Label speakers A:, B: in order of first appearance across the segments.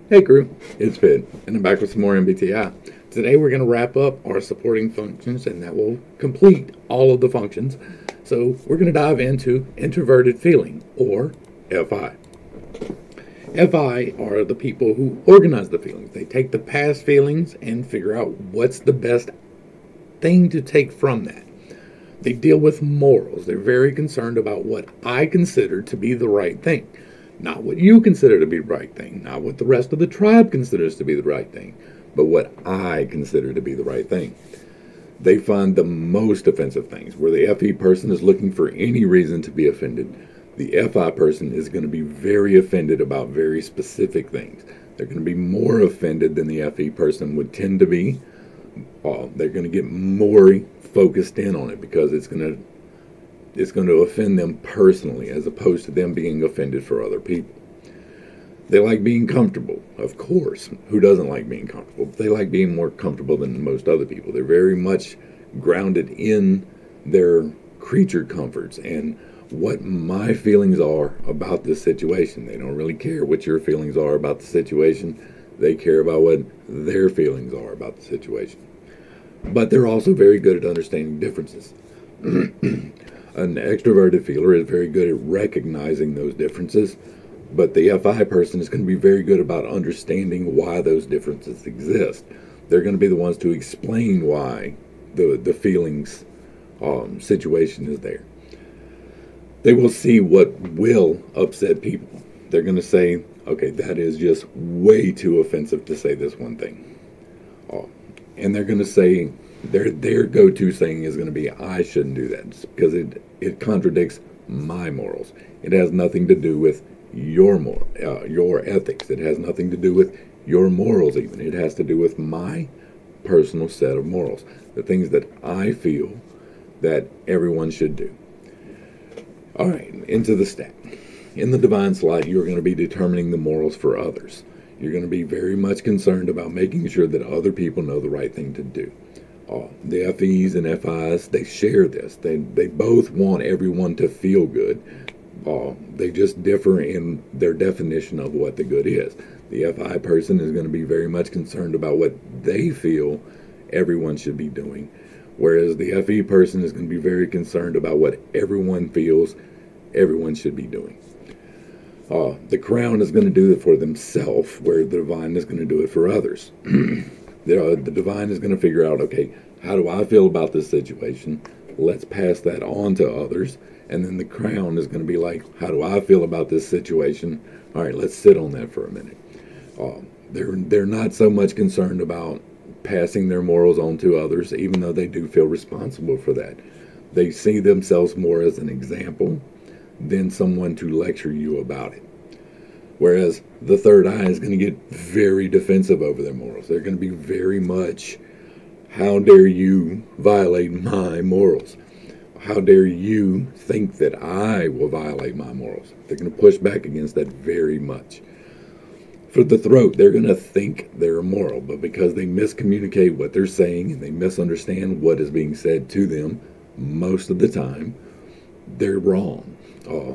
A: Hey crew, it's Fid, and I'm back with some more MBTI. Today we're going to wrap up our supporting functions, and that will complete all of the functions. So we're going to dive into Introverted Feeling, or FI. FI are the people who organize the feelings. They take the past feelings and figure out what's the best thing to take from that. They deal with morals. They're very concerned about what I consider to be the right thing. Not what you consider to be the right thing, not what the rest of the tribe considers to be the right thing, but what I consider to be the right thing. They find the most offensive things. Where the FE person is looking for any reason to be offended, the FI person is going to be very offended about very specific things. They're going to be more offended than the FE person would tend to be. They're going to get more focused in on it because it's going to offend them personally as opposed to them being offended for other people. They like being comfortable, of course. Who doesn't like being comfortable? They like being more comfortable than most other people. They're very much grounded in their creature comforts and what my feelings are about this situation. They don't really care what your feelings are about the situation. They care about what their feelings are about the situation. But they're also very good at understanding differences. An extroverted feeler is very good at recognizing those differences, but the FI person is going to be very good about understanding why those differences exist. They're going to be the ones to explain why the feelings situation is there. They will see what will upset people. They're going to say, okay, that is just way too offensive to say this one thing. And they're going to say, their go-to saying is going to be, I shouldn't do that, because it contradicts my morals. It has nothing to do with your ethics. It has nothing to do with your morals even. It has to do with my personal set of morals, the things that I feel that everyone should do. All right, into the stack. In the divine slot, you're going to be determining the morals for others. You're going to be very much concerned about making sure that other people know the right thing to do. The FEs and FIs, they share this. They both want everyone to feel good. They just differ in their definition of what the good is. The FI person is going to be very much concerned about what they feel everyone should be doing, whereas the FE person is going to be very concerned about what everyone feels everyone should be doing. The crown is going to do it for themselves, where the divine is going to do it for others. The divine is going to figure out, okay, how do I feel about this situation? Let's pass that on to others. And then the crown is going to be like, how do I feel about this situation? All right, let's sit on that for a minute. They're not so much concerned about passing their morals on to others, even though they do feel responsible for that. They see themselves more as an example than someone to lecture you about it. Whereas the third eye is going to get very defensive over their morals. They're going to be very much, how dare you violate my morals? How dare you think that I will violate my morals? They're going to push back against that very much. For the throat, they're going to think they're immoral, but because they miscommunicate what they're saying and they misunderstand what is being said to them, most of the time, they're wrong.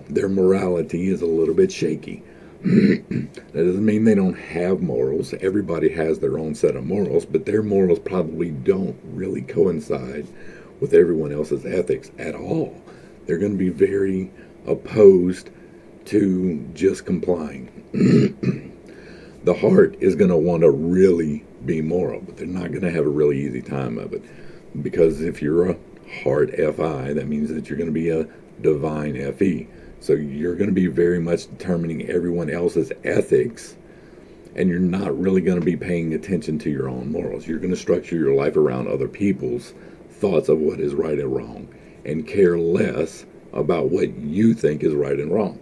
A: Their morality is a little bit shaky. That doesn't mean they don't have morals. Everybody has their own set of morals, but their morals probably don't really coincide with everyone else's ethics at all. They're going to be very opposed to just complying. The heart is going to want to really be moral, but they're not going to have a really easy time of it. Because if you're a heart FI, that means that you're going to be a divine FE. So you're going to be very much determining everyone else's ethics, and you're not really going to be paying attention to your own morals. You're going to structure your life around other people's thoughts of what is right and wrong, and care less about what you think is right and wrong.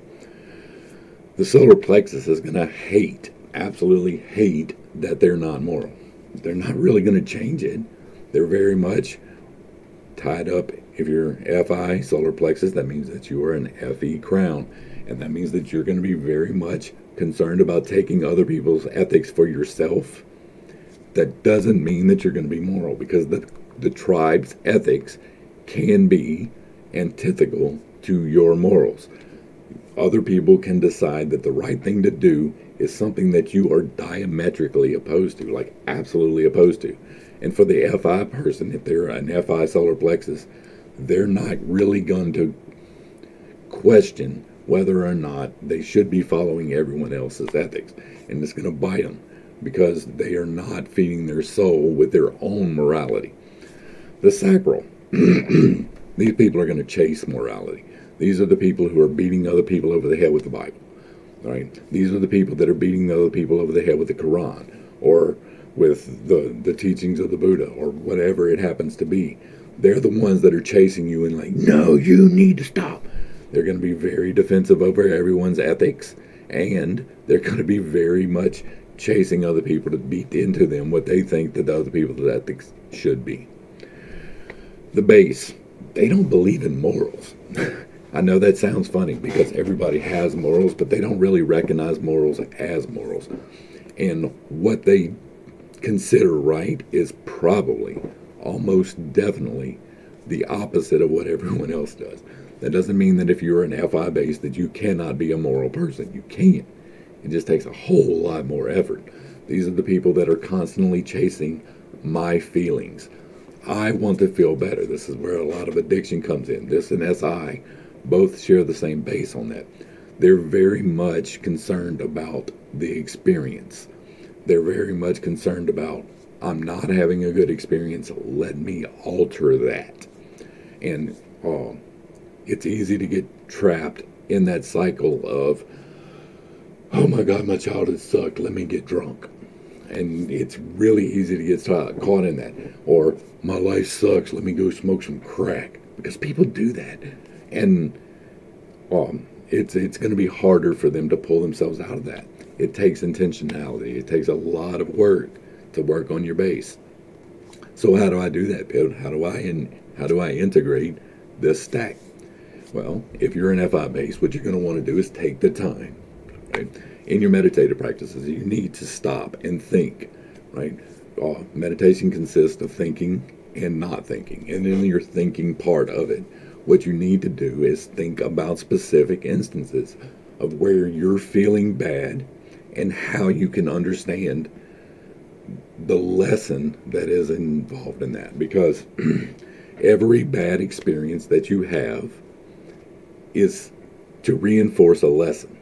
A: The solar plexus is going to absolutely hate that they're not moral. They're not really going to change it. They're very much tied up. If you're FI solar plexus, that means that you are an FE crown, and that means that you're going to be very much concerned about taking other people's ethics for yourself. That doesn't mean that you're going to be moral, because the tribe's ethics can be antithetical to your morals. Other people can decide that the right thing to do is something that you are diametrically opposed to, like absolutely opposed to. And for the FI person, if they're an FI solar plexus, they're not really going to question whether or not they should be following everyone else's ethics. And it's going to bite them because they are not feeding their soul with their own morality. The sacral, these people are going to chase morality. These are the people who are beating other people over the head with the Bible. Right? These are the people that are beating other people over the head with the Quran or with the teachings of the Buddha or whatever it happens to be. They're the ones that are chasing you and like, no, you need to stop. They're going to be very defensive over everyone's ethics, and they're going to be very much chasing other people to beat into them what they think that the other people's ethics should be. The base, they don't believe in morals. I know that sounds funny because everybody has morals, but they don't really recognize morals as morals. And what they consider right is probably, almost definitely, the opposite of what everyone else does. That doesn't mean that if you're an FI base that you cannot be a moral person. You can. It just takes a whole lot more effort. These are the people that are constantly chasing my feelings. I want to feel better. This is where a lot of addiction comes in. This and SI both share the same base on that. They're very much concerned about the experience. They're very much concerned about, I'm not having a good experience, let me alter that. And it's easy to get trapped in that cycle of, oh my God, my childhood sucked, let me get drunk. And it's really easy to get caught in that. Or, my life sucks, let me go smoke some crack. Because people do that. And it's going to be harder for them to pull themselves out of that. It takes intentionality. It takes a lot of work to work on your base. So how do I do that, Pete? How do I integrate this stack? Well, if you're an FI base, what you're going to want to do is take the time, right? In your meditative practices, you need to stop and think, right? Meditation consists of thinking and not thinking. And in your thinking part of it, what you need to do is think about specific instances of where you're feeling bad and how you can understand the lesson that is involved in that. Because every bad experience that you have is to reinforce a lesson.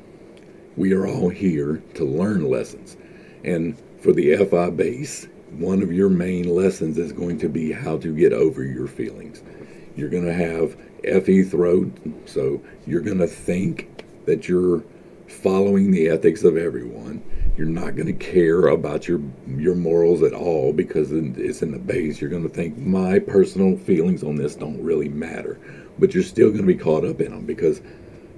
A: We are all here to learn lessons. And for the FI base, one of your main lessons is going to be how to get over your feelings. You're going to have FE throat, so you're going to think that you're following the ethics of everyone. You're not going to care about your morals at all because it's in the base. You're going to think my personal feelings on this don't really matter. But you're still going to be caught up in them because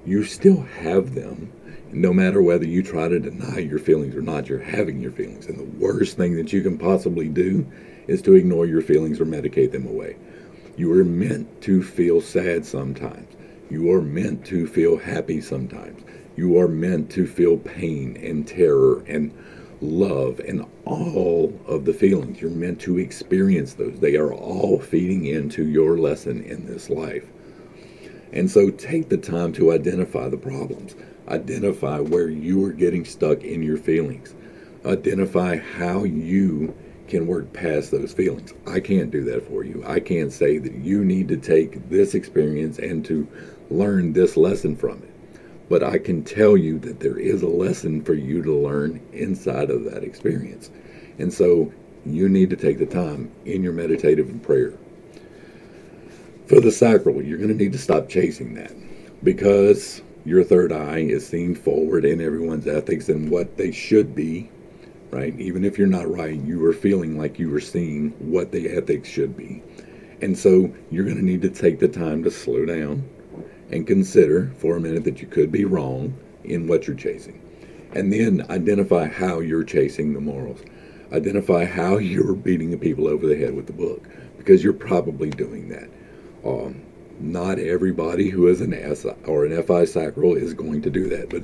A: you still have them. No matter whether you try to deny your feelings or not, you're having your feelings. And the worst thing that you can possibly do is to ignore your feelings or medicate them away. You are meant to feel sad sometimes. You are meant to feel happy sometimes. You are meant to feel pain and terror and love and all of the feelings. You're meant to experience those. They are all feeding into your lesson in this life. And so take the time to identify the problems. Identify where you are getting stuck in your feelings. Identify how you can work past those feelings. I can't do that for you. I can't say that you need to take this experience and to learn this lesson from it. But I can tell you that there is a lesson for you to learn inside of that experience. And so you need to take the time in your meditative and prayer. For the sacral, you're going to need to stop chasing that because your third eye is seeing forward in everyone's ethics and what they should be, right? Even if you're not right, you are feeling like you are seeing what the ethics should be. And so you're going to need to take the time to slow down and consider for a minute that you could be wrong in what you're chasing. And then identify how you're chasing the morals. Identify how you're beating the people over the head with the book, because you're probably doing that. Not everybody who is an S or an FI sacral is going to do that, but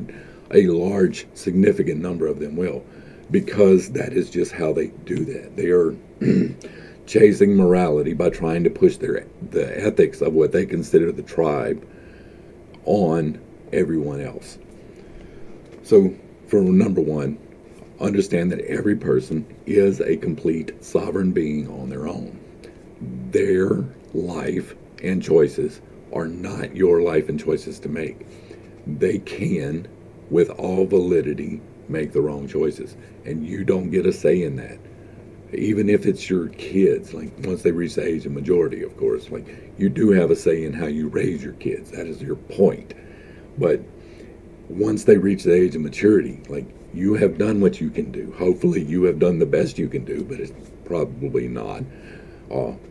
A: a large, significant number of them will, because that is just how they do that. They are chasing morality by trying to push the ethics of what they consider the tribe on everyone else. So for number one, understand that every person is a complete sovereign being on their own. Their life and choices are not your life and choices to make. They can, with all validity, make the wrong choices, and you don't get a say in that. Even if it's your kids, like once they reach the age of majority, of course, like you do have a say in how you raise your kids. That is your point. But once they reach the age of maturity, like you have done what you can do. Hopefully you have done the best you can do, but it's probably not.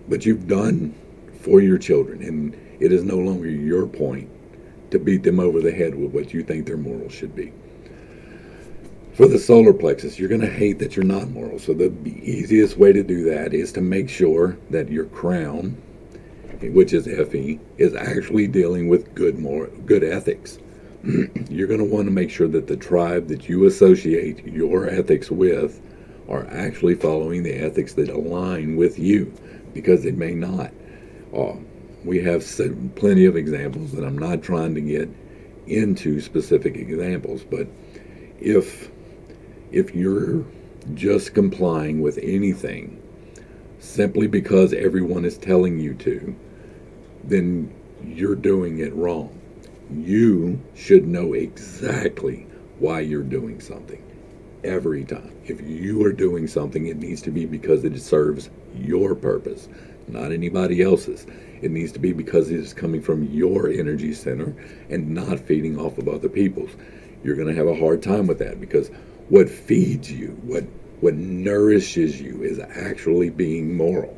A: But you've done for your children, and it is no longer your point to beat them over the head with what you think their morals should be. For the solar plexus, you're going to hate that you're not moral. So the easiest way to do that is to make sure that your crown, which is FE, is actually dealing with good ethics. You're going to want to make sure that the tribe that you associate your ethics with are actually following the ethics that align with you, because it may not. We have plenty of examples, and I'm not trying to get into specific examples, but if you're just complying with anything simply because everyone is telling you to, then you're doing it wrong. You should know exactly why you're doing something every time. If you are doing something, it needs to be because it serves your purpose, not anybody else's. It needs to be because it is coming from your energy center and not feeding off of other people's. You're going to have a hard time with that, because what feeds you, what nourishes you, is actually being moral.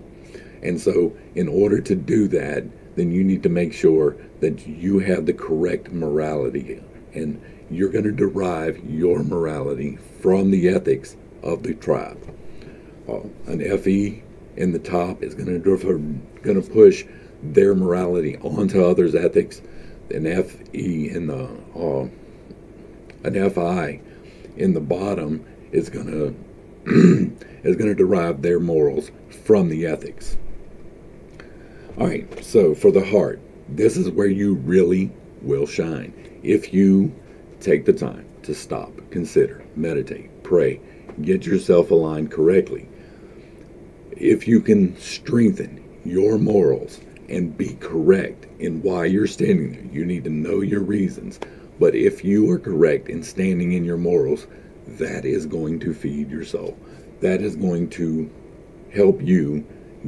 A: And so in order to do that, then you need to make sure that you have the correct morality, and you're going to derive your morality from the ethics of the tribe. An FE in the top is going to push their morality onto others' ethics. An FE in the an FI in the bottom is going to derive their morals from the ethics. All right, so for the heart, this is where you really will shine. If you take the time to stop, consider, meditate, pray, get yourself aligned correctly. If you can strengthen your morals and be correct in why you're standing there, you need to know your reasons. But if you are correct in standing in your morals, that is going to feed your soul. That is going to help you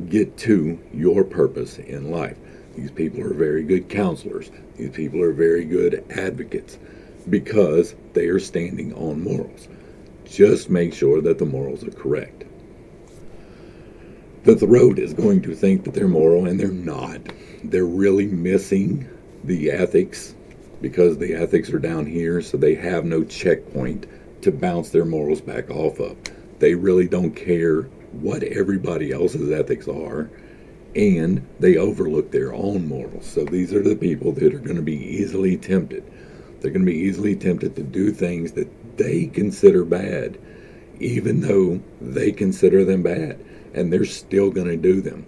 A: get to your purpose in life. These people are very good counselors. These people are very good advocates, because they are standing on morals. Just make sure that the morals are correct. The throat is going to think that they're moral, and they're not. They're really missing the ethics, because the ethics are down here, so they have no checkpoint to bounce their morals back off of. They really don't care what everybody else's ethics are, and they overlook their own morals. So these are the people that are going to be easily tempted. They're going to be easily tempted to do things that they consider bad, even though they consider them bad, and they're still going to do them.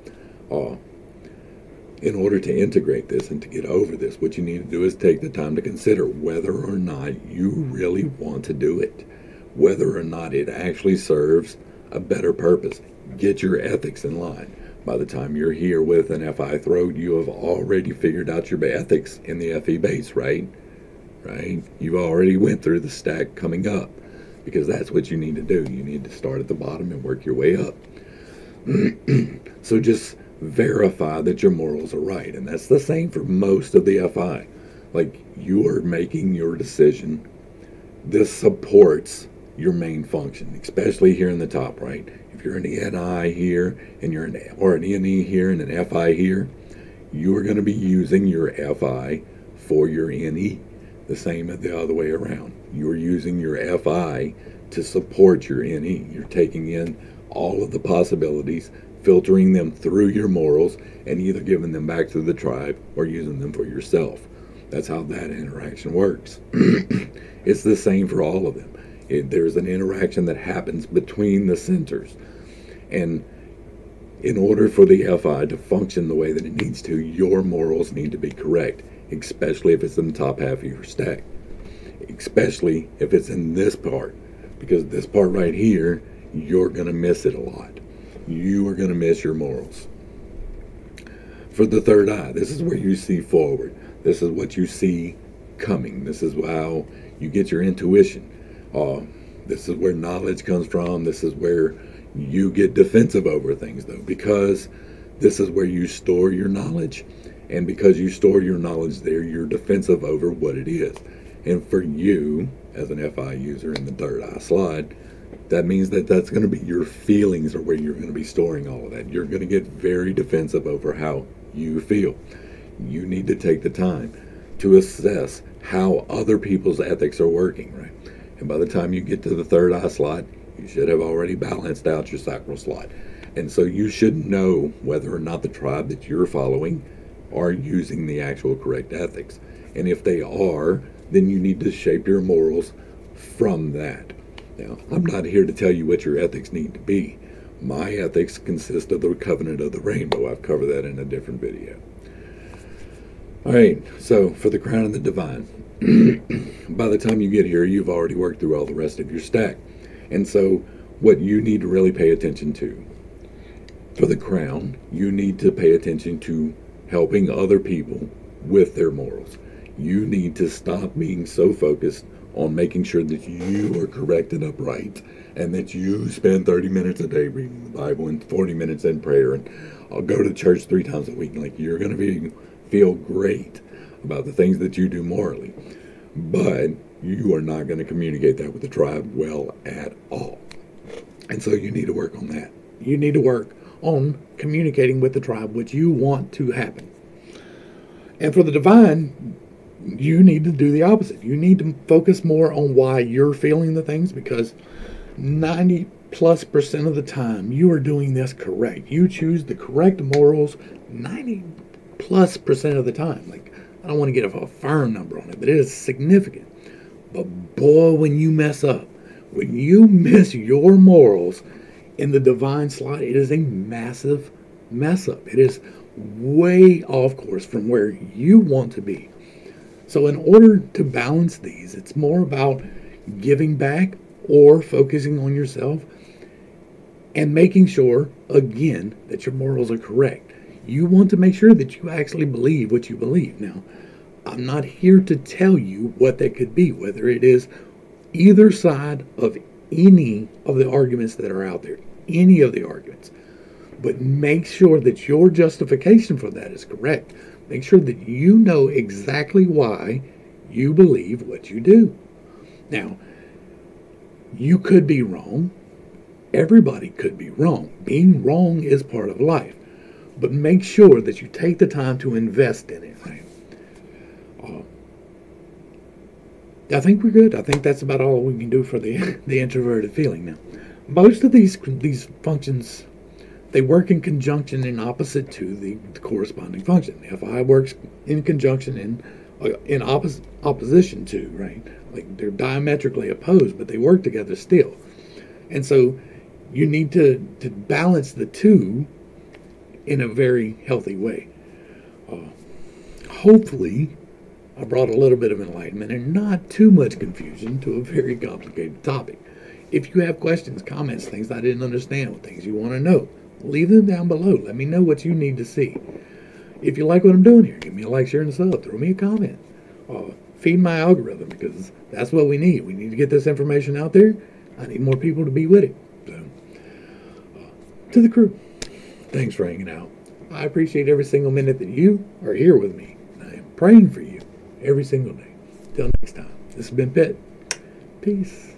A: In order to integrate this and to get over this, what you need to do is take the time to consider whether or not you really want to do it, whether or not it actually serves a better purpose. Get your ethics in line. By the time you're here with an FI throat, you have already figured out your ethics in the FE base, right? You've already went through the stack coming up, because that's what you need to do. You need to start at the bottom and work your way up. So just verify that your morals are right, and that's the same for most of the FI. Like, you are making your decision. This supports your main function, especially here in the top, right? If you're an NI here and you're or an NE here and an FI here, you are going to be using your FI for your NE. The same as the other way around. You're using your FI to support your NE. You're taking in all of the possibilities, filtering them through your morals, and either giving them back to the tribe or using them for yourself. That's how that interaction works. It's the same for all of them. There's an interaction that happens between the centers. And in order for the FI to function the way that it needs to, your morals need to be correct, especially if it's in the top half of your stack. especially if it's in this part, because this part right here, you're going to miss it a lot. You are going to miss your morals. For the third eye, this is where you see forward. This is what you see coming. This is how you get your intuition. This is where knowledge comes from. This is where you get defensive over things, though, because this is where you store your knowledge. And because you store your knowledge there, you're defensive over what it is. And for you, as an FI user in the third eye slot, that means that that's going to be your feelings are where you're going to be storing all of that. You're going to get very defensive over how you feel. You need to take the time to assess how other people's ethics are working, right? And by the time you get to the third eye slot, you should have already balanced out your sacral slot. And so you should know whether or not the tribe that you're following are using the actual correct ethics. And if they are, then you need to shape your morals from that. Now, I'm not here to tell you what your ethics need to be. My ethics consist of the covenant of the rainbow. I've covered that in a different video. All right, so for the crown and the divine, by the time you get here, you've already worked through all the rest of your stack. And so what you need to really pay attention to, for the crown, you need to pay attention to helping other people with their morals. You need to stop being so focused on making sure that you are correct and upright, and that you spend 30 minutes a day reading the Bible and 40 minutes in prayer, and I'll go to church 3 times a week. Like, you're going to feel great about the things that you do morally, but you are not going to communicate that with the tribe well at all. And so you need to work on that. You need to work on communicating with the tribe what you want to happen. And for the divine, you need to do the opposite. You need to focus more on why you're feeling the things, because 90+% of the time you are doing this correct. You choose the correct morals 90+% of the time. Like, I don't want to get a firm number on it, but it is significant. But boy, when you mess up, when you miss your morals in the divine slot, it is a massive mess up. It is way off course from where you want to be. So in order to balance these, it's more about giving back or focusing on yourself and making sure, again, that your morals are correct. You want to make sure that you actually believe what you believe. Now, I'm not here to tell you what that could be, whether it is either side of any of the arguments that are out there, any of the arguments. But make sure that your justification for that is correct. Make sure that you know exactly why you believe what you do. Now, you could be wrong. Everybody could be wrong. Being wrong is part of life. But make sure that you take the time to invest in it. Right? I think we're good. I think that's about all we can do for the introverted feeling. Now, most of these functions, they work in conjunction and opposite to the corresponding function. The FI works in conjunction in opposition to, right? Like, they're diametrically opposed, but they work together still. And so you need to balance the two in a very healthy way. Hopefully, I brought a little bit of enlightenment and not too much confusion to a very complicated topic. If you have questions, comments, things I didn't understand, things you want to know, leave them down below. Let me know what you need to see. If you like what I'm doing here, give me a like, share, and a sub. Throw me a comment. Feed my algorithm, because that's what we need. We need to get this information out there. I need more people to be with it. So, to the crew, thanks for hanging out. I appreciate every single minute that you are here with me. I am praying for you every single day. Till next time, this has been Pitt. Peace.